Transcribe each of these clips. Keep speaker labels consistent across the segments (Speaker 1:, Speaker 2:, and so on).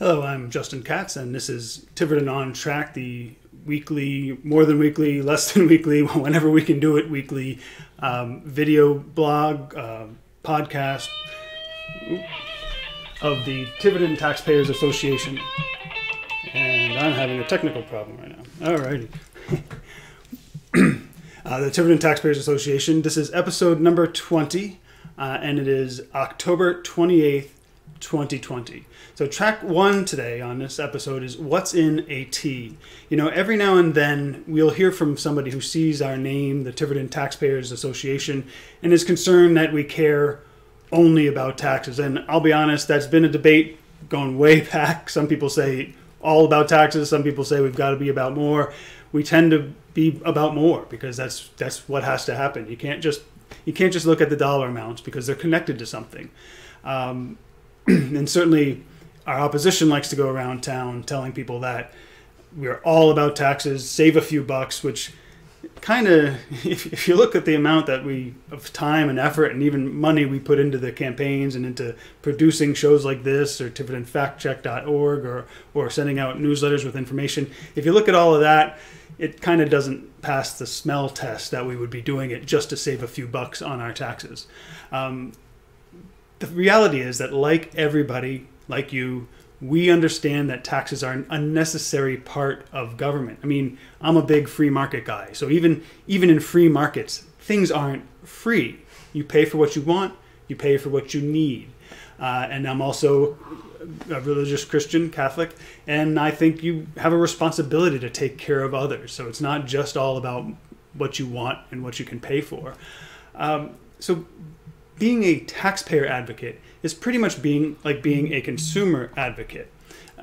Speaker 1: Hello, I'm Justin Katz, and this is Tiverton On Track, the weekly, more than weekly, less than weekly, whenever we can do it, weekly video blog, podcast of the Tiverton Taxpayers Association. And I'm having a technical problem right now. Alrighty. The Tiverton Taxpayers Association, this is episode number 20, and it is October 28th, 2020. So track one today on this episode is what's in a T. You know, every now and then we'll hear from somebody who sees our name, the Tiverton Taxpayers Association, and is concerned that we care only about taxes. And I'll be honest, that's been a debate going way back. Some people say all about taxes. Some people say we've got to be about more. We tend to be about more because that's what has to happen. You can't just look at the dollar amounts because they're connected to something. And certainly our opposition likes to go around town telling people that we're all about taxes, save a few bucks, which kind of, if you look at the amount that of time and effort and even money we put into the campaigns and into producing shows like this or TivertonFactCheck.org or sending out newsletters with information, if you look at all of that, it kind of doesn't pass the smell test that we would be doing it just to save a few bucks on our taxes. The reality is that like everybody, like you, we understand that taxes are an unnecessary part of government. I mean, I'm a big free market guy. So even in free markets, things aren't free. You pay for what you want, you pay for what you need. And I'm also a religious Christian, Catholic, and I think you have a responsibility to take care of others. So it's not just all about what you want and what you can pay for. So being a taxpayer advocate is pretty much being a consumer advocate.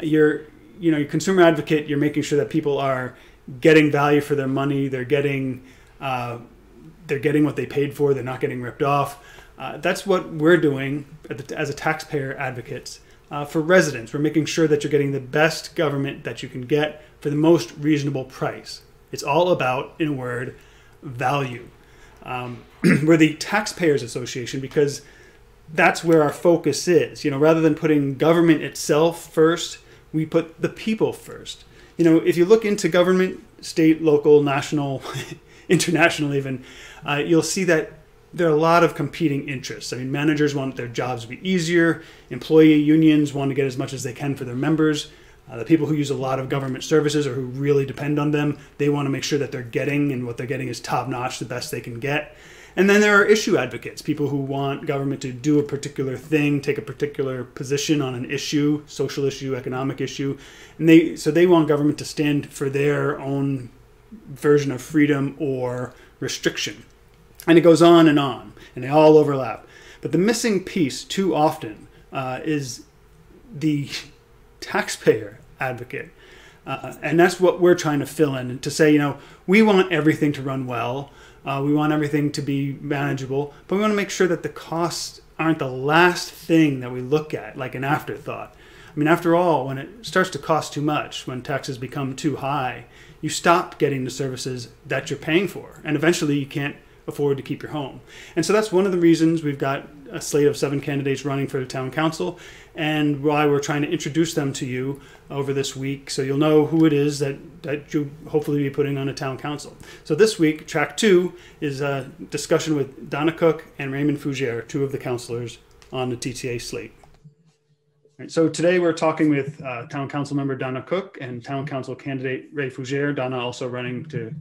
Speaker 1: You're a consumer advocate. You're making sure that people are getting value for their money. They're getting what they paid for. They're not getting ripped off. That's what we're doing as a taxpayer advocates for residents. We're making sure that you're getting the best government that you can get for the most reasonable price. It's all about, in a word, value. We're the Taxpayers Association because that's where our focus is. You know, rather than putting government itself first, we put the people first. You know, if you look into government, state, local, national, international even, you'll see that there are a lot of competing interests. I mean, managers want their jobs to be easier. Employee unions want to get as much as they can for their members. The people who use a lot of government services or who really depend on them, they want to make sure that they're getting, and what they're getting is top-notch, the best they can get. And then there are issue advocates, people who want government to do a particular thing, take a particular position on an issue, social issue, economic issue. And they want government to stand for their own version of freedom or restriction. And it goes on, and they all overlap. But the missing piece too often is the taxpayer advocate. And that's what we're trying to fill in, to say, you know, we want everything to run well. We want everything to be manageable, but we want to make sure that the costs aren't the last thing that we look at, like an afterthought. I mean, after all, when it starts to cost too much, when taxes become too high, you stop getting the services that you're paying for, and eventually you can't afford to keep your home. And so that's one of the reasons we've got a slate of 7 candidates running for the town council, and why we're trying to introduce them to you over this week, so you'll know who it is that you'll hopefully be putting on a town council. So this week, track 2 is a discussion with Donna Cook and Raymond Fougere, 2 of the councilors on the TTA slate. Right, so today we're talking with town council member Donna Cook and town council candidate Ray Fougere. Donna also running to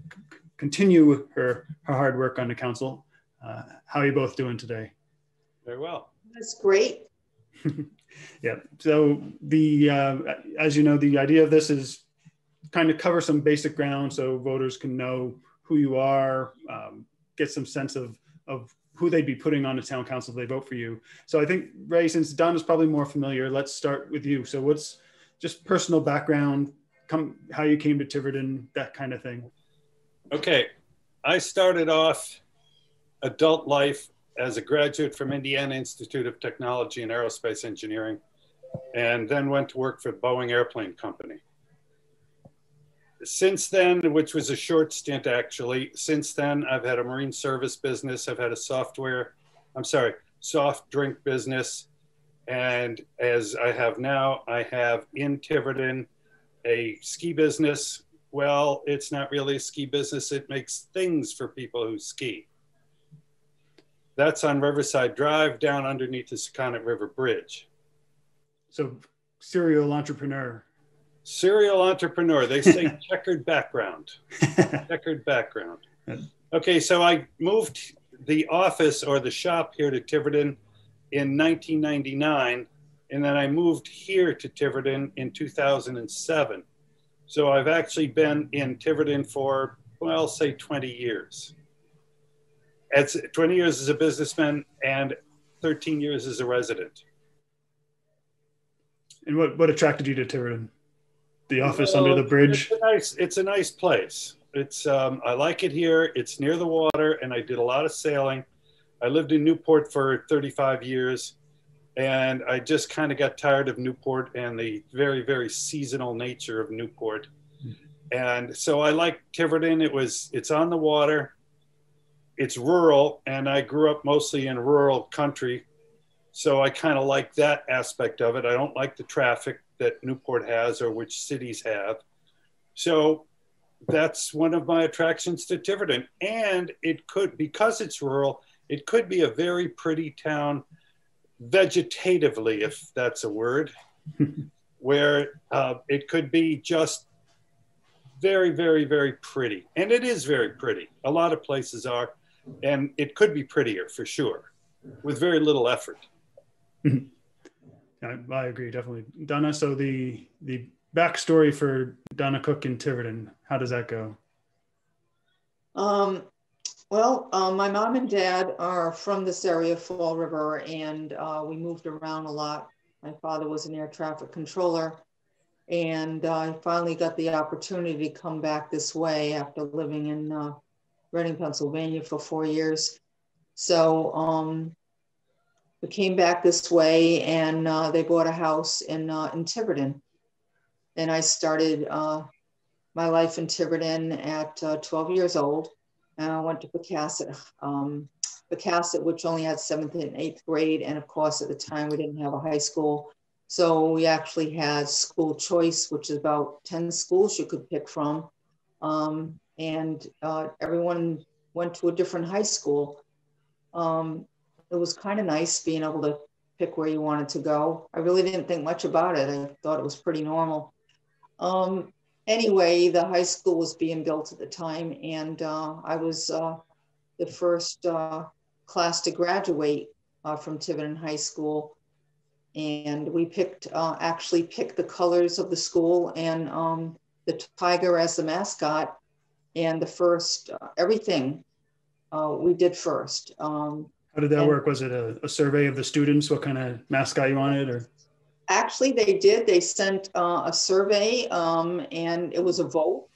Speaker 1: continue her hard work on the council. How are you both doing today?
Speaker 2: Very well.
Speaker 3: That's great.
Speaker 1: Yeah. So as you know, the idea of this is kind of cover some basic ground so voters can know who you are, get some sense of who they'd be putting on the town council if they vote for you. So I think, Ray, since Donna's probably more familiar, let's start with you. So what's just personal background, how you came to Tiverton, that kind of thing.
Speaker 2: Okay. I started off adult life as a graduate from Indiana Institute of Technology and Aerospace Engineering, and then went to work for Boeing Airplane Company. Since then, which was a short stint actually, since then I've had a marine service business, I've had a soft drink business, And as I have now, I have in Tiverton a ski business. Well, it's not really a ski business. It makes things for people who ski. That's on Riverside Drive down underneath the Secundit River Bridge.
Speaker 1: So serial entrepreneur.
Speaker 2: Serial entrepreneur. They say checkered background. Checkered background. Okay, so I moved the office or the shop here to Tiverton in 1999, and then I moved here to Tiverton in 2007. So I've actually been in Tiverton for, well, say 20 years. It's 20 years as a businessman and 13 years as a resident.
Speaker 1: And what attracted you to Tiverton? The office under the bridge?
Speaker 2: It's a nice place. It's I like it here. It's near the water, and I did a lot of sailing. I lived in Newport for 35 years, and I just kind of got tired of Newport and the very, very seasonal nature of Newport. And so I like Tiverton. It's on the water. It's rural, and I grew up mostly in rural country. So I kind of like that aspect of it. I don't like the traffic that Newport has or which cities have. So that's one of my attractions to Tiverton. And it could, because it's rural, it could be a very pretty town vegetatively, if that's a word, where it could be just very, very, very pretty. And it is very pretty. A lot of places are. And it could be prettier for sure, with very little effort.
Speaker 1: I agree, definitely. Donna, so the backstory for Donna Cook in Tiverton, how does that go?
Speaker 3: My mom and dad are from this area, Fall River, and we moved around a lot. My father was an air traffic controller, and I finally got the opportunity to come back this way after living in Reading, Pennsylvania for 4 years. So we came back this way, and they bought a house in Tiverton. And I started my life in Tiverton at 12 years old. And I went to Pecasset, which only had 7th and 8th grade. And of course, at the time, we didn't have a high school. So we actually had school choice, which is about 10 schools you could pick from. And everyone went to a different high school. It was kind of nice being able to pick where you wanted to go. I really didn't think much about it. I thought it was pretty normal. Anyway, the high school was being built at the time, and I was the first class to graduate from Tiverton High School. And we actually picked the colors of the school and the tiger as the mascot. And the first, everything we did first. How
Speaker 1: did that work? Was it a survey of the students? What kind of mascot you wanted? Or
Speaker 3: actually, they did. They sent a survey, and it was a vote.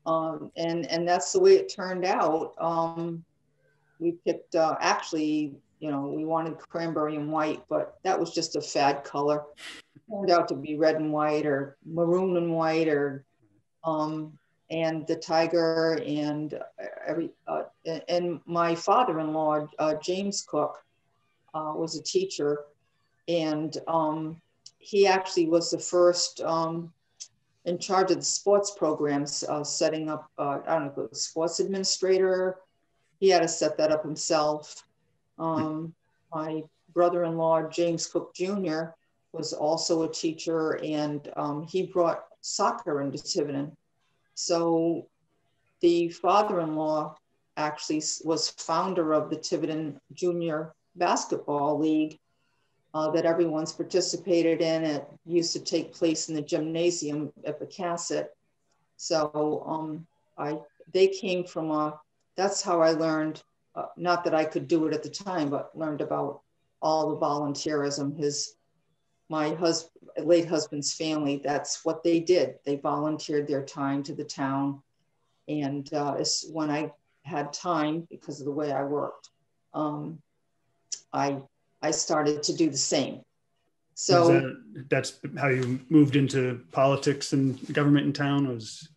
Speaker 3: And that's the way it turned out. We picked, actually, we wanted cranberry and white, but that was just a fad color. It turned out to be red and white or maroon and white or and the tiger and and my father-in-law, James Cook, was a teacher, and he actually was the first in charge of the sports programs, setting up, I don't know, sports administrator. He had to set that up himself. My brother-in-law, James Cook Jr., was also a teacher, and he brought soccer into Tiverton. So the father-in-law actually was founder of the Tiverton Junior Basketball League that everyone's participated in. It used to take place in the gymnasium at Pecasset. So they came from that's how I learned, not that I could do it at the time, but learned about all the volunteerism. My late husband's family, that's what they did. They volunteered their time to the town. And when I had time, because of the way I worked, I started to do the same. So
Speaker 1: that's how you moved into politics and government in town, was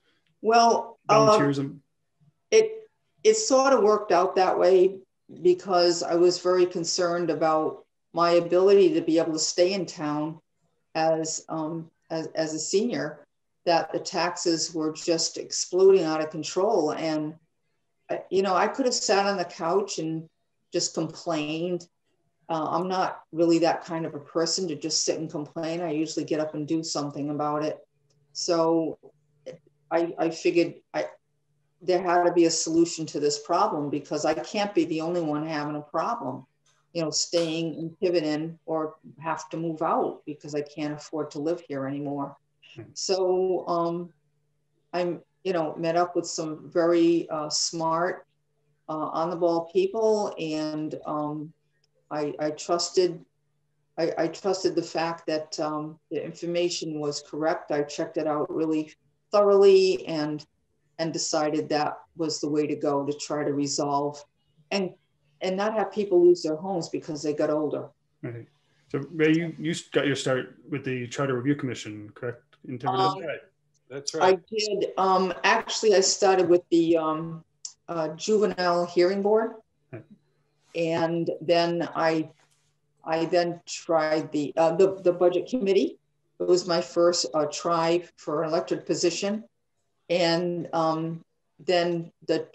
Speaker 1: volunteerism?
Speaker 3: It sort of worked out that way because I was very concerned about my ability to be able to stay in town as a senior, that the taxes were just exploding out of control. And, I could have sat on the couch and just complained. I'm not really that kind of a person to just sit and complain. I usually get up and do something about it. So I figured there had to be a solution to this problem, because I can't be the only one having a problem, staying in Tiverton, or have to move out because I can't afford to live here anymore. So I'm, met up with some very smart, on the ball people, and I trusted the fact that the information was correct. I checked it out really thoroughly and decided that was the way to go, to try to resolve and not have people lose their homes because they got older.
Speaker 1: Right. So Ray, you got your start with the Charter Review Commission, correct? In Tiverton?
Speaker 2: That's right.
Speaker 3: I did. Actually, I started with the Juvenile Hearing Board, right. And then I then tried the Budget Committee. It was my first try for an elected position. And then the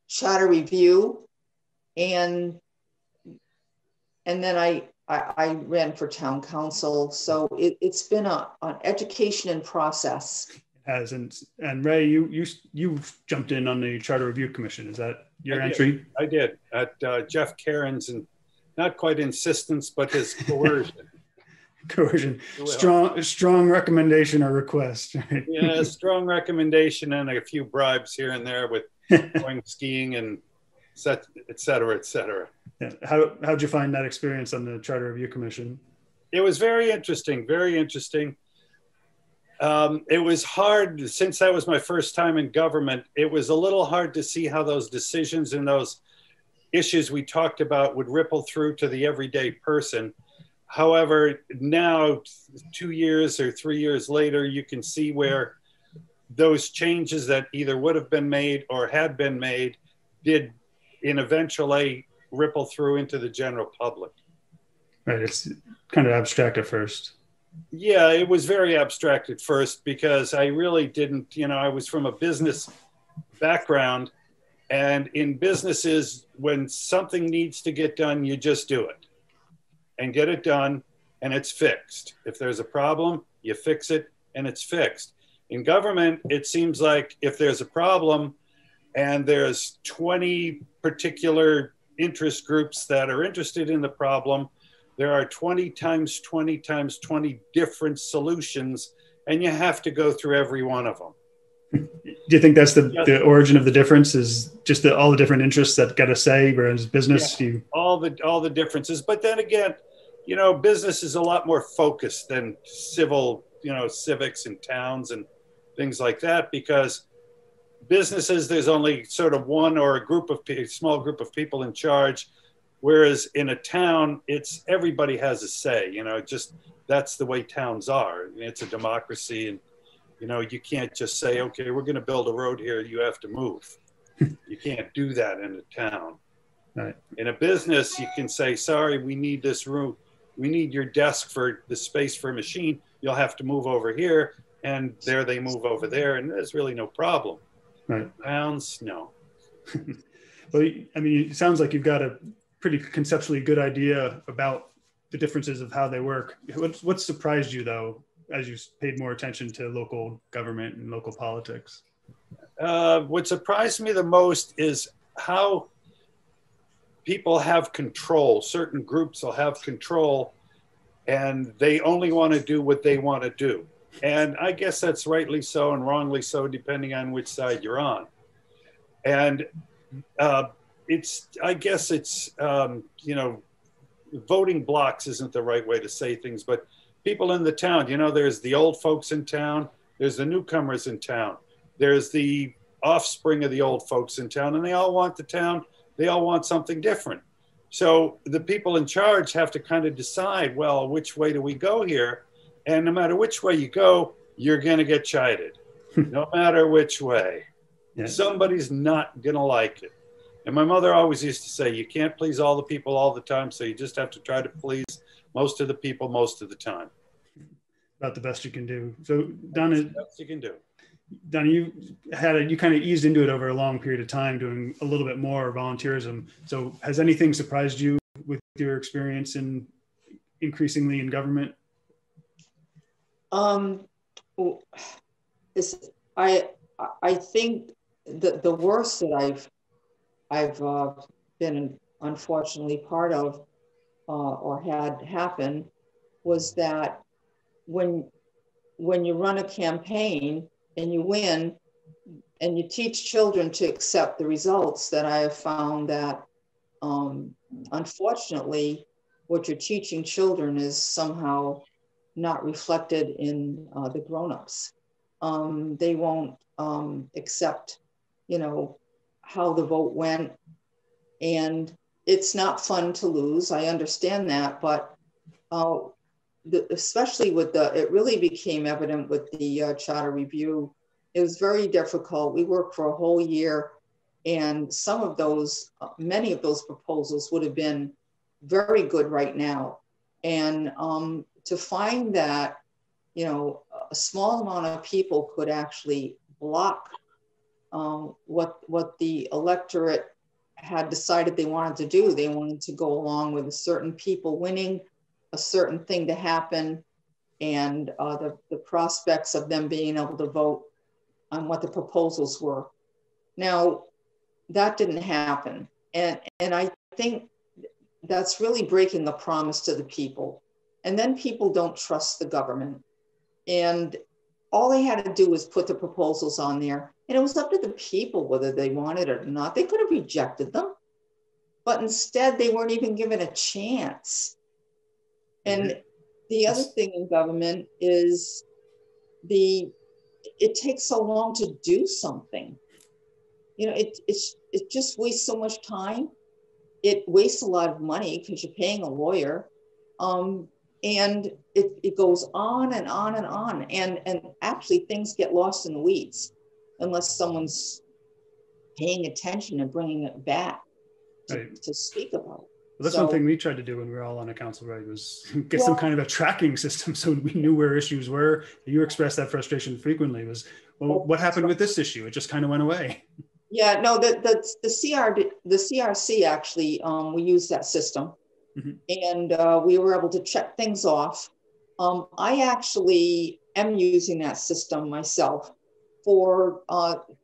Speaker 3: Charter Review, and then I ran for town council. So it's been an education and process. It
Speaker 1: has. And Ray, you jumped in on the Charter Review Commission. Is that your entry?
Speaker 2: I did, at Jeff Caron's, and not quite insistence, but his coercion.
Speaker 1: Coercion. Strong recommendation or request. Right?
Speaker 2: Yeah, strong recommendation and a few bribes here and there with going skiing and et cetera, et cetera.
Speaker 1: Yeah. How'd you find that experience on the Charter Review Commission?
Speaker 2: It was very interesting, very interesting. It was hard, since that was my first time in government, it was a little hard to see how those decisions and those issues we talked about would ripple through to the everyday person. However, now 2 years or 3 years later, you can see where those changes that either would have been made or had been made did eventually ripple through into the general public.
Speaker 1: Right, it's kind of abstract at first.
Speaker 2: Yeah, it was very abstract at first, because I really didn't, I was from a business background, and in businesses, when something needs to get done, you just do it and get it done, and it's fixed. If there's a problem, you fix it and it's fixed. In government, it seems like if there's a problem and there's 20 particular interest groups that are interested in the problem, there are 20 times 20 times 20 different solutions, and you have to go through every one of them.
Speaker 1: Do you think that's the origin of the difference, is just all the different interests that got a say, whereas business,
Speaker 2: all the differences. But then again, business is a lot more focused than civics and towns and things like that, because businesses, there's only sort of one or a small group of people in charge, whereas in a town, it's everybody has a say. Just that's the way towns are. It's a democracy, and you can't just say, okay, we're going to build a road here, you have to move. You can't do that in a town.
Speaker 1: Right.
Speaker 2: In a business, you can say, sorry, we need this room. We need your desk for the space for a machine. You'll have to move over here. And there they move over there, and there's really no problem.
Speaker 1: Right.
Speaker 2: Towns, no.
Speaker 1: Well, I mean, it sounds like you've got a pretty conceptually good idea about the differences of how they work. What surprised you, though, as you paid more attention to local government and local politics?
Speaker 2: What surprised me the most is how people have control. Certain groups will have control, and they only want to do what they want to do. And I guess that's rightly so and wrongly so, depending on which side you're on. And I guess it's voting blocks isn't the right way to say things, but people in the town, there's the old folks in town, there's the newcomers in town, there's the offspring of the old folks in town, and they all want the town, they all want something different. So the people in charge have to kind of decide, well, which way do we go here? And no matter which way you go, you're going to get chided, no matter which way. Yeah. Somebody's not going to like it. And my mother always used to say, you can't please all the people all the time, so you just have to try to please most of the people most of the time.
Speaker 1: About the best you can do. So Donna,
Speaker 2: That's the best you can do.
Speaker 1: Donna, you kind of eased into it over a long period of time, doing a little bit more volunteerism. So has anything surprised you with your experience in increasingly in government?
Speaker 3: I think the worst that I've been unfortunately part of or had happen was that when you run a campaign and you win and you teach children to accept the results, that I have found that unfortunately what you're teaching children is somehow not reflected in the grown-ups. They won't accept, how the vote went. And it's not fun to lose. I understand that, but especially with it really became evident with the charter review. It was very difficult. We worked for a whole year, and many of those proposals would have been very good right now. And to find that, a small amount of people could actually block what the electorate had decided they wanted to do. They wanted to go along with a certain people winning, a certain thing to happen, and the prospects of them being able to vote on what the proposals were. Now, that didn't happen. And I think that's really breaking a promise to the people. And then people don't trust the government. And all they had to do was put the proposals on there. And it was up to the people whether they wanted it or not. They could have rejected them. But instead, they weren't even given a chance. And the other thing in government is it takes so long to do something. It just wastes so much time. It wastes a lot of money because you're paying a lawyer. And it goes on and on and on. And actually things get lost in the weeds unless someone's paying attention and bringing it back to speak about.
Speaker 1: Well, that's one thing we tried to do when we were all on a council, right, was get some kind of a tracking system so we knew where issues were. You expressed that frustration frequently was, well, what happened with this issue? It just kind of went away.
Speaker 3: Yeah, no, the CRC actually, we used that system. Mm-hmm. And we were able to check things off. I actually am using that system myself for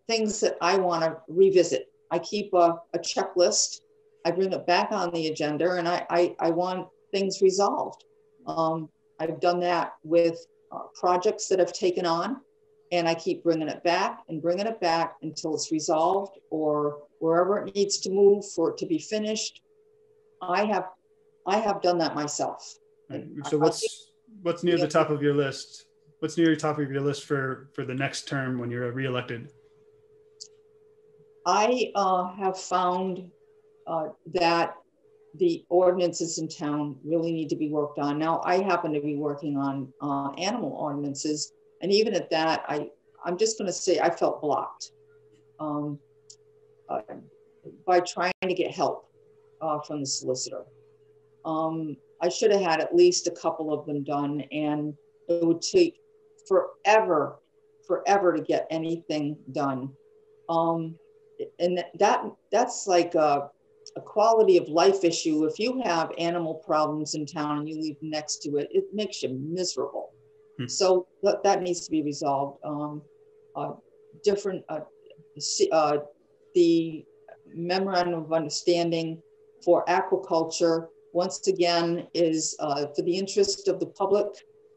Speaker 3: things that I want to revisit. I keep a checklist. I bring it back on the agenda, and I want things resolved. I've done that with projects that I've taken on, and I keep bringing it back until it's resolved or wherever it needs to move for it to be finished. I have done that myself.
Speaker 1: Right. So what's near the top of your list? What's near the top of your list for the next term when you're reelected? I
Speaker 3: have found that the ordinances in town really need to be worked on. Now, I happen to be working on animal ordinances, and even at that, I'm just going to say I felt blocked by trying to get help from the solicitor. I should have had at least a couple of them done, and it would take forever to get anything done. And that's like a quality of life issue. If you have animal problems in town and you live next to it, it makes you miserable. So that needs to be resolved. The memorandum of understanding for aquaculture, once again, is for the interest of the public,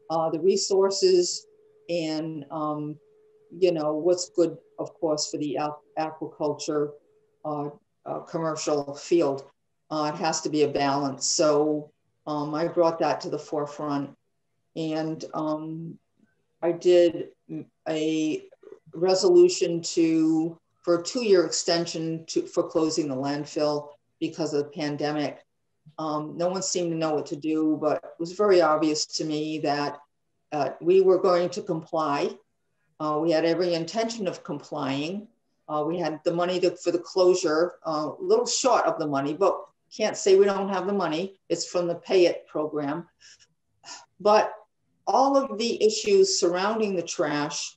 Speaker 3: the resources, and what's good, of course, for the aquaculture commercial field. It has to be a balance. So I brought that to the forefront, and I did a resolution for a 2-year extension for closing the landfill because of the pandemic. No one seemed to know what to do, but it was very obvious to me that we were going to comply. We had every intention of complying. We had the money for the closure, a little short of the money, but can't say we don't have the money. It's from the Pay It program. But all of the issues surrounding the trash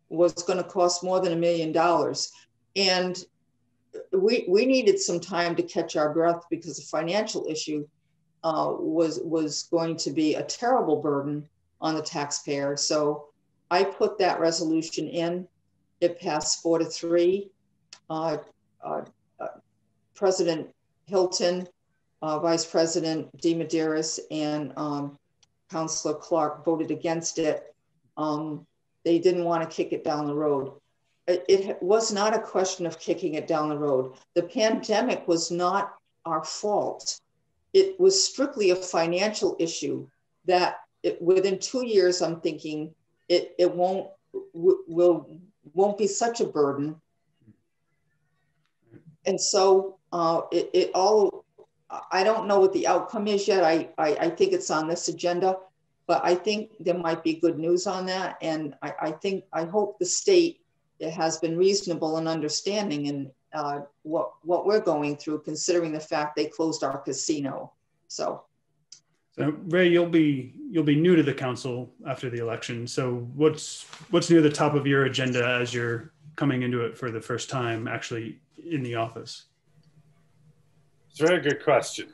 Speaker 3: was going to cost more than $1 million. And we needed some time to catch our breath because the financial issue was going to be a terrible burden on the taxpayer. So I put that resolution in. It passed 4-3. President Hilton, Vice President DeMedeiros, and Councilor Clark voted against it. They didn't want to kick it down the road. It was not a question of kicking it down the road. The pandemic was not our fault. It was strictly a financial issue that within 2 years, I'm thinking it won't be such a burden. And so I don't know what the outcome is yet. I think it's on this agenda, but I think there might be good news on that. And I hope the state has been reasonable and understanding in what we're going through, considering the fact they closed our casino. So
Speaker 1: Ray, you'll be new to the council after the election. So what's near the top of your agenda as you're coming into it for the first time, actually in the office?
Speaker 2: It's a very good question.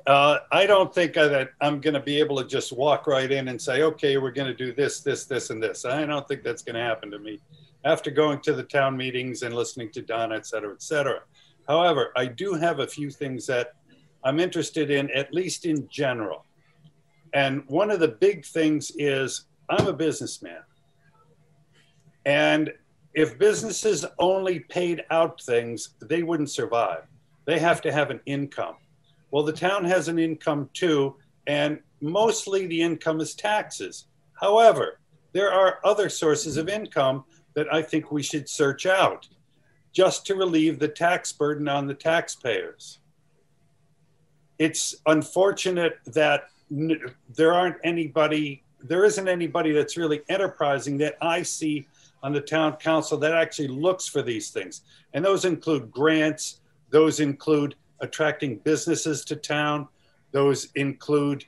Speaker 2: I don't think that I'm going to be able to just walk right in and say, okay, we're going to do this, this, this, and this. I don't think that's going to happen to me after going to the town meetings and listening to Donna, et cetera, et cetera. However, I do have a few things that I'm interested in, at least in general. And one of the big things is I'm a businessman. And if businesses only paid out things, they wouldn't survive. They have to have an income. Well, the town has an income too, and mostly the income is taxes. However, there are other sources of income that I think we should search out just to relieve the tax burden on the taxpayers. It's unfortunate that there isn't anybody that's really enterprising that I see on the town council that actually looks for these things. And those include grants, those include attracting businesses to town, those include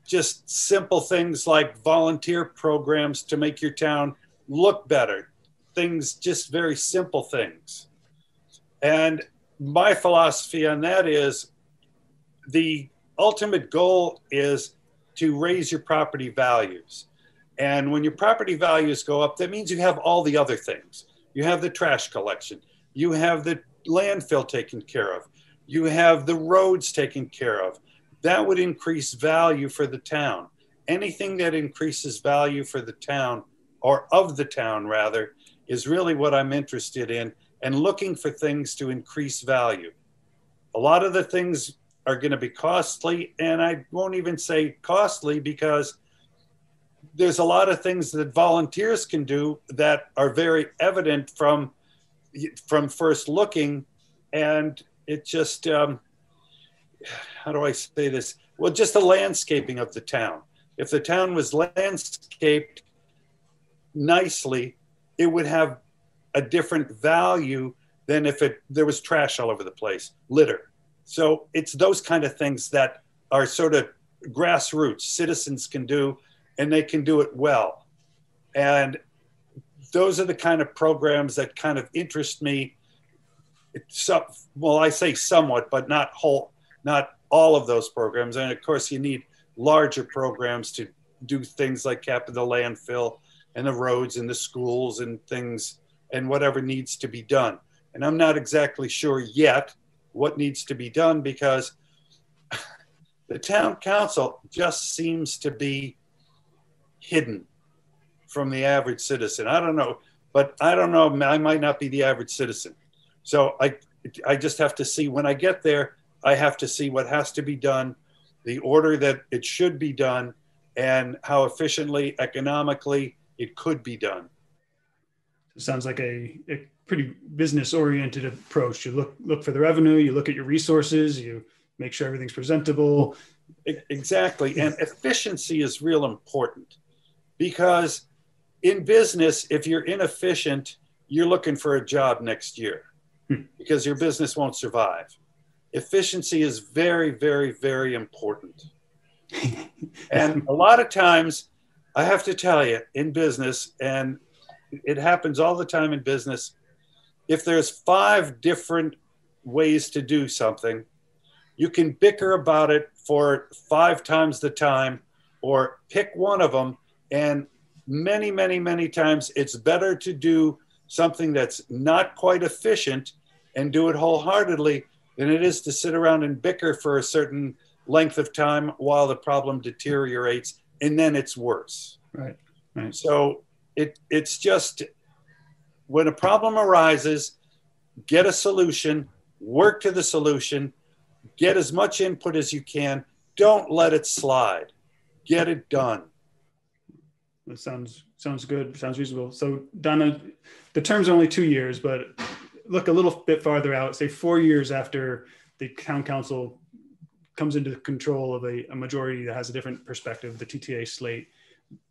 Speaker 2: just simple things like volunteer programs to make your town look better, things, just very simple things. And my philosophy on that is the ultimate goal is to raise your property values. And when your property values go up, that means you have all the other things. You have the trash collection, you have the landfill taken care of, you have the roads taken care of. That would increase value for the town. Anything that increases value for the town, or of the town rather, is really what I'm interested in, and looking for things to increase value. A lot of the things are going to be costly, and I won't even say costly because there's a lot of things that volunteers can do that are very evident from first looking. And it just, how do I say this? Well, just the landscaping of the town. If the town was landscaped nicely, it would have a different value than if there was trash all over the place, litter. So it's those kind of things that are sort of grassroots, citizens can do, and they can do it well. And those are the kind of programs that kind of interest me. Well, I say somewhat, but not all of those programs. And of course, you need larger programs to do things like capping the landfill and the roads and the schools and things and whatever needs to be done. And I'm not exactly sure yet what needs to be done because the town council just seems to be hidden from the average citizen. I don't know, but I don't know, I might not be the average citizen. So I just have to see, when I get there, I have to see what has to be done, the order that it should be done, and how efficiently, economically it could be done.
Speaker 1: It sounds like a pretty business-oriented approach. You look for the revenue, you look at your resources, you make sure everything's presentable.
Speaker 2: Exactly, and efficiency is real important because in business, if you're inefficient, you're looking for a job next year because your business won't survive. Efficiency is very, very, very important. And a lot of times, I have to tell you, in business, and it happens all the time in business, if there's 5 different ways to do something, you can bicker about it for 5 times the time, or pick one of them, and many, many, many times it's better to do something that's not quite efficient and do it wholeheartedly than it is to sit around and bicker for a certain length of time while the problem deteriorates, and then it's worse.
Speaker 1: Right.
Speaker 2: So it's just, when a problem arises, get a solution, work to the solution, get as much input as you can. Don't let it slide. Get it done.
Speaker 1: That sounds good. Sounds reasonable. So Donna, the term's only 2 years, but look a little bit farther out, say 4 years after the town council comes into control of a majority that has a different perspective, the TTA slate.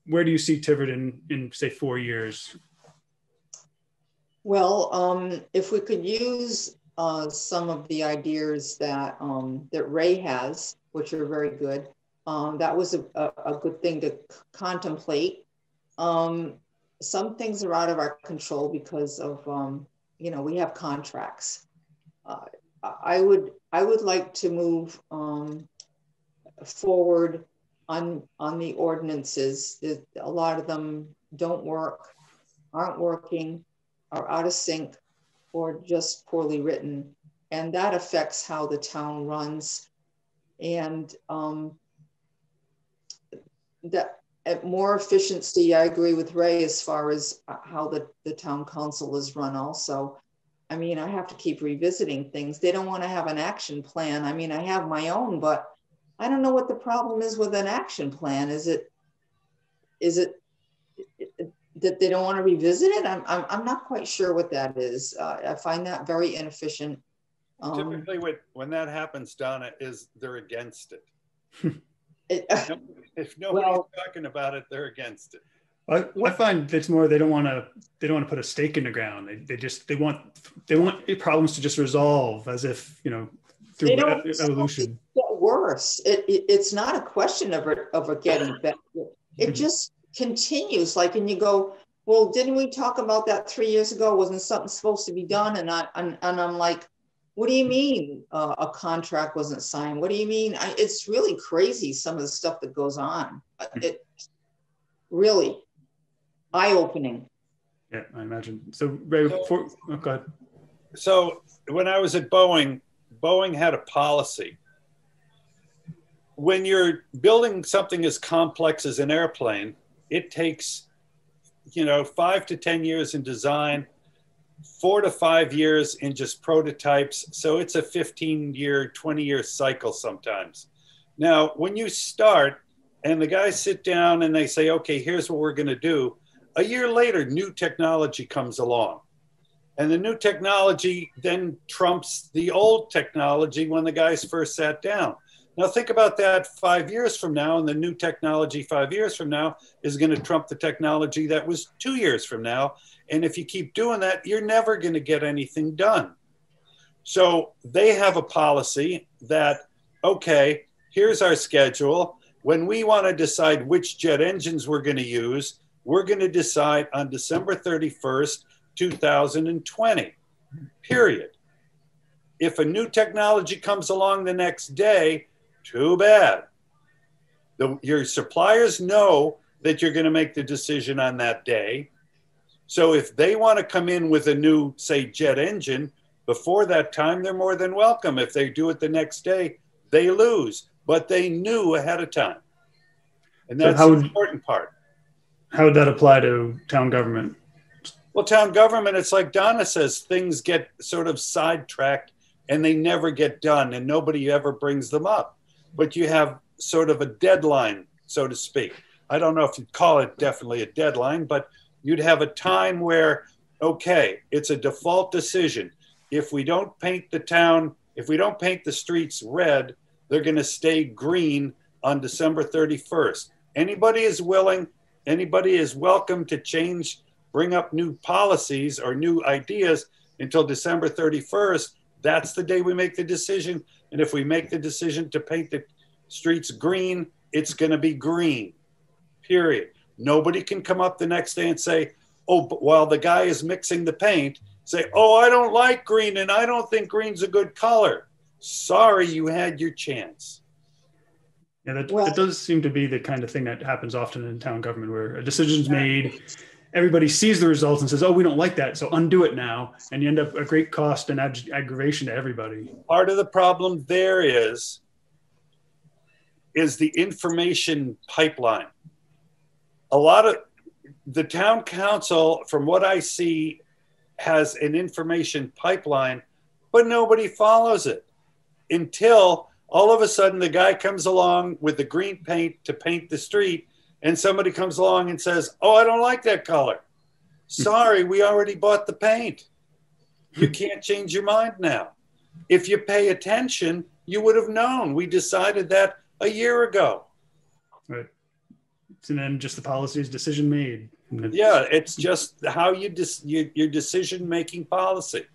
Speaker 1: Where do you see Tiverton in say 4 years?
Speaker 3: Well, if we could use some of the ideas that that Ray has, which are very good, that was a good thing to contemplate. Some things are out of our control because of we have contracts. I would like to move forward on the ordinances. A lot of them don't work, aren't working, are out of sync, or just poorly written, and that affects how the town runs. And that more efficiency, I agree with Ray as far as how the town council is run also. I mean, I have to keep revisiting things. They don't want to have an action plan. I mean, I have my own, but I don't know what the problem is with an action plan. Is it that they don't want to revisit it? I'm not quite sure what that is. I find that very inefficient.
Speaker 2: Typically, when that happens, Donna, is they're against it. If nobody's talking about it, they're against it.
Speaker 1: I find it's more they don't want to put a stake in the ground. They want problems to just resolve as if through evolution.
Speaker 3: Get worse. It's not a question of it getting better. It just continues. And you go, well, didn't we talk about that 3 years ago? Wasn't something supposed to be done? And I'm like, what do you mean a contract wasn't signed? What do you mean? It's really crazy, some of the stuff that goes on. It really eye-opening.
Speaker 1: Yeah, I imagine. So, Ray, go ahead.
Speaker 2: So when I was at Boeing had a policy. When you're building something as complex as an airplane, it takes 5 to 10 years in design, 4 to 5 years in just prototypes. So it's a 15-year, 20-year cycle sometimes. Now, when you start and the guys sit down and they say, okay, here's what we're going to do, a year later, new technology comes along. And the new technology then trumps the old technology when the guys first sat down. Now think about that 5 years from now, and the new technology 5 years from now is going to trump the technology that was 2 years from now. And if you keep doing that, you're never going to get anything done. So they have a policy that, okay, here's our schedule. When we want to decide which jet engines we're going to use, we're going to decide on December 31st, 2020, period. If a new technology comes along the next day, too bad. Your suppliers know that you're going to make the decision on that day. So if they want to come in with a new, say, jet engine, before that time, they're more than welcome. If they do it the next day, they lose. But they knew ahead of time. And that's the important part.
Speaker 1: How would that apply to town government?
Speaker 2: Well, town government, it's like Donna says, things get sort of sidetracked and they never get done and nobody ever brings them up. But you have sort of a deadline, so to speak. I don't know if you'd call it definitely a deadline, but you'd have a time where, okay, it's a default decision. If we don't paint the town, if we don't paint the streets red, they're going to stay green on December 31st. Anybody is willing, anybody is welcome to change bring up new policies or new ideas until December 31st. That's the day we make the decision. And if we make the decision to paint the streets green, it's going to be green, period. Nobody can come up the next day and say, oh, but while the guy is mixing the paint, say, oh, I don't like green and I don't think green's a good color. Sorry, you had your chance.
Speaker 1: Yeah, that does seem to be the kind of thing that happens often in town government, where a decision's made, everybody sees the results and says, oh, we don't like that, so undo it now. And you end up a great cost and aggravation to everybody.
Speaker 2: Part of the problem there is the information pipeline. A lot of the town council, from what I see, has an information pipeline, but nobody follows it until all of a sudden the guy comes along with the green paint to paint the street, and somebody comes along and says, oh, I don't like that color. Sorry, we already bought the paint. You can't change your mind now. If you pay attention, you would have known. We decided that a year ago.
Speaker 1: Right. And then just the policies, decision made.
Speaker 2: Yeah, it's just how your decision-making policy.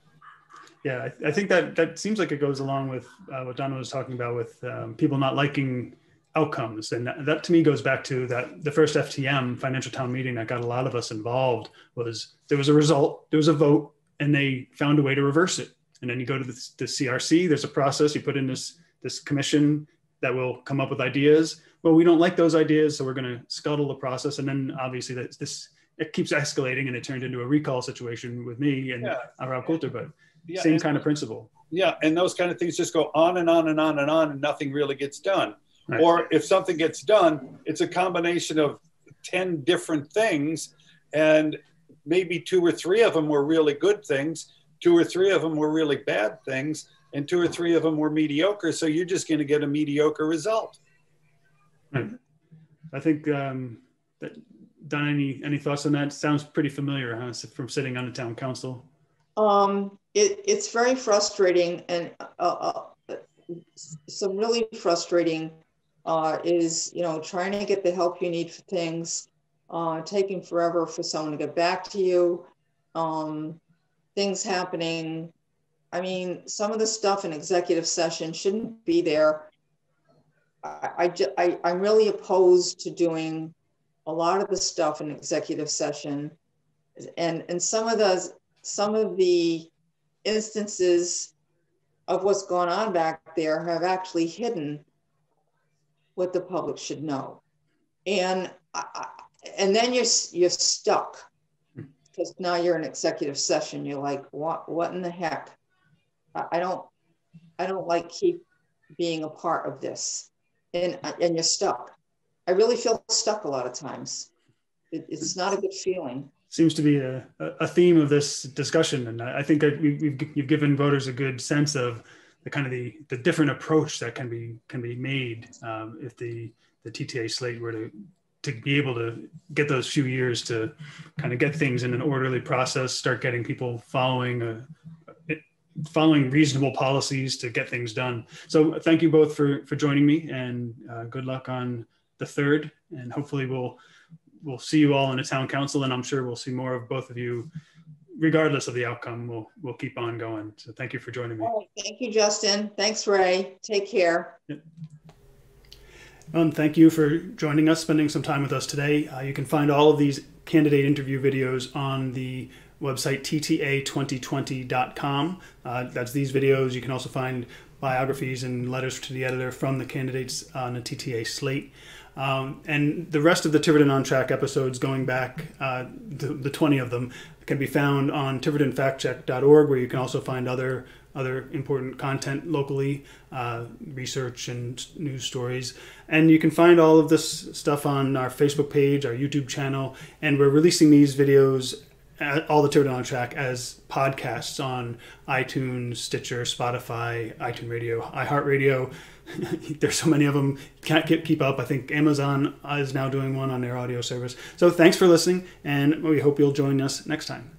Speaker 1: Yeah, I think that seems like it goes along with what Donna was talking about with people not liking outcomes. And that to me goes back to that the first FTM, financial town meeting, that got a lot of us involved. Was there was a result, there was a vote, and they found a way to reverse it. And then you go to the CRC, there's a process, you put in this commission that will come up with ideas. Well, we don't like those ideas, so we're going to scuttle the process. And then obviously it keeps escalating, and it turned into a recall situation with me and Rob Coulter, but same kind of principle.
Speaker 2: Yeah, and those kind of things just go on and on and on and on, and nothing really gets done. Right. Or if something gets done, it's a combination of 10 different things, and maybe 2 or 3 of them were really good things, 2 or 3 of them were really bad things, and 2 or 3 of them were mediocre. So you're just going to get a mediocre result.
Speaker 1: Right. I think that Don, any thoughts on that? Sounds pretty familiar, huh? From sitting on the town council.
Speaker 3: It's very frustrating, and some really frustrating is, trying to get the help you need for things, taking forever for someone to get back to you, things happening. I mean, some of the stuff in executive session shouldn't be there. I'm really opposed to doing a lot of the stuff in executive session, and some of the instances of what's going on back there have actually hidden what the public should know, and then you're stuck because now you're in executive session. You're like, what in the heck? I don't like keep being a part of this, and you're stuck. I really feel stuck a lot of times. It's not a good feeling.
Speaker 1: Seems to be a theme of this discussion, and I think that you've given voters a good sense of the kind of the different approach that can be made if the TTA slate were to be able to get those few years to kind of get things in an orderly process, start getting people following reasonable policies to get things done. So thank you both for joining me, and good luck on the 3rd, and hopefully we'll see you all in the town council, and I'm sure we'll see more of both of you regardless of the outcome. We'll keep on going. So thank you for joining me.
Speaker 3: All right, thank you, Justin. Thanks, Ray. Take care.
Speaker 1: Yep. Thank you for joining us, spending some time with us today. You can find all of these candidate interview videos on the website tta2020.com. That's these videos. You can also find biographies and letters to the editor from the candidates on the TTA slate. And the rest of the Tiverton On Track episodes, going back, the 20 of them, can be found on tivertonfactcheck.org, where you can also find other important content locally, research and news stories. And you can find all of this stuff on our Facebook page, our YouTube channel, and we're releasing these videos, all the Tiverton On Track, as podcasts on iTunes, Stitcher, Spotify, iTunes Radio, iHeartRadio. There's so many of them, can't keep up. I think Amazon is now doing one on their audio service. So thanks for listening, and we hope you'll join us next time.